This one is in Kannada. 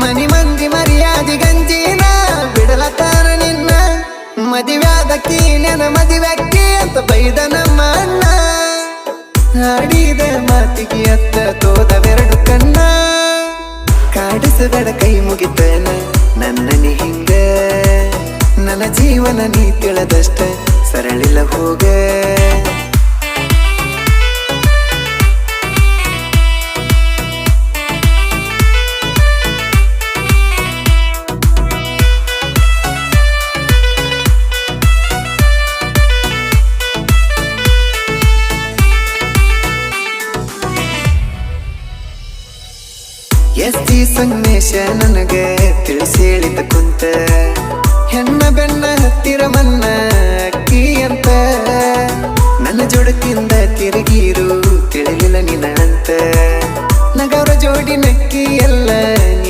ಮನಿ ಮಂದಿ ಮರ್ಯಾದಿ ಗಂಜಿನ ಬಿಡಲತಾರ ನಿನ್ನ ಮದಿವ್ಯಾದಕ್ಕಿ ನೆನ ಮದಿವ್ಯಾಕ್ಕಿ ಅಂತ ಬೈದ ನಮ್ಮ ಅಣ್ಣ ಆಡಿದ ಮಾತಿಗೆ ಅತ್ತ ತೋದವೆರಡು ಕಣ್ಣ ಕಾಡಿಸಬೇಡ ಕೈ ಮುಗಿತನ ನನ್ನ ನೀ ಹಿಂಗ ನನ್ನ ಜೀವನ ನೀ ತಿಳದಷ್ಟ ಸರಳಿಲ್ಲ ಹೋಗ ಎಸ್ತಿ ಸಂಗಮೇಶ ನನಗ ತಿಳಿಸೇಳಿದ ಕುಂತ ಹೆಣ್ಣ ಬೆನ್ನ ಹತ್ತಿರ ಮನ್ನ ಅಕ್ಕಿ ಅಂತ ನನ್ನ ಜೋಡತಿಂದ ತಿರುಗಿರು ತಿಳಿಲಿಲ್ಲ ನಿನ್ನ ಅಂತ ನಗರ ಜೋಡಿ